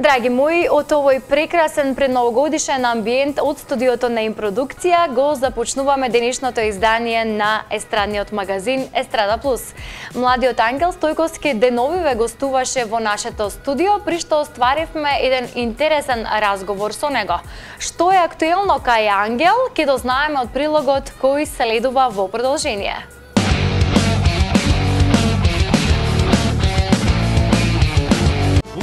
Драги мои, од овој прекрасен предновогодишен амбиент од студиото на Импродукција го започнуваме денешното издание на естрадниот магазин Естрада Плюс. Младиот Ангел Стојковски деновиве гостуваше во нашето студио, при што остваривме еден интересен разговор со него. Што е актуелно кај Ангел, ќе дознаеме од прилогот кој следува во продолжение.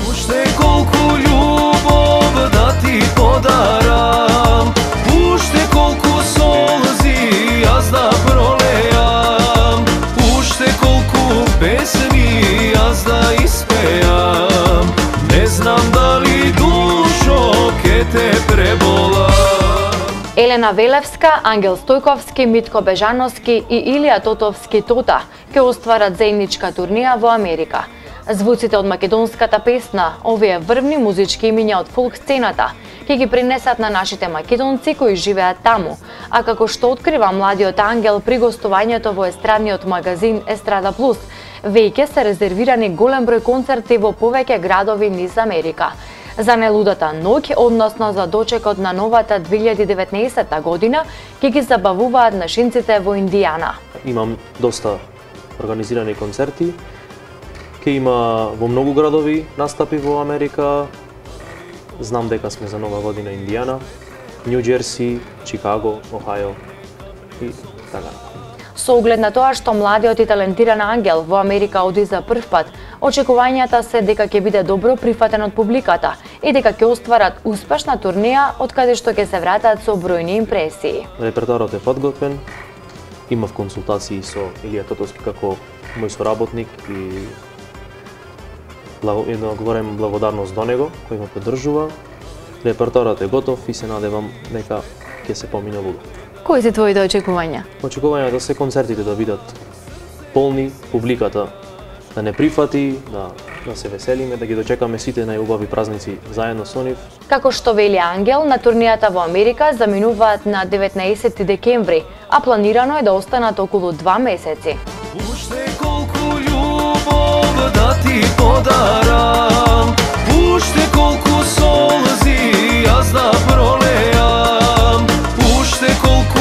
Уште колку љубов да ти подарам, уште колку солзи јас да пролеам, уште колку песни јас да испеам, не знам дали душо ке те преболам. Елена Велевска, Ангел Стојковски, Митко Бежановски и Илија Тотовски Тота ќе остварат заедничка турнија во Америка. Звуците од македонската песна, овие врвни музички имиња од фолк сцената, ќе ги принесат на нашите македонци кои живеат таму, а како што открива младиот Ангел при гостувањето во естрадниот магазин Естрада Плюс, веќе се резервирани голем број концерти во повеќе градови низ Америка. За нелудата ноќ, односно за дочекот на новата 2019 година, ќе ги забавуваат нашинците во Индијана. Имам доста организирани концерти. Ке има во многу градови настапи во Америка. Знам дека сме за нова година Индијана, Њу Џерси, Чикаго, Охајо и така. Со оглед на тоа што младиот и талентиран Ангел во Америка оди за прв пат, очекувањата се дека ќе биде добро прифатен од публиката и дека ќе остварат успешна турнија од каде што ќе се вратат со бројни импресии. Репертоарот е подготвен. Имав консултации со Илија Тотовски како мој соработник и едно говорим благодарност до него, кој ме поддржува. Репертоарот е готов и се надевам дека ќе се помине лудо. Кои се твоите очекувања? Очекувањата се концертите да бидат полни, публиката да не прифати, да се веселиме, да ги дочекаме сите најубави празници заедно со нив. Како што вели Ангел, на турнијата во Америка заминуваат на 19 декември, а планирано е да останат околу 2 месеци. Уште колку љубов да ти подарам, уште колку солзи јас да пролеам, уште колку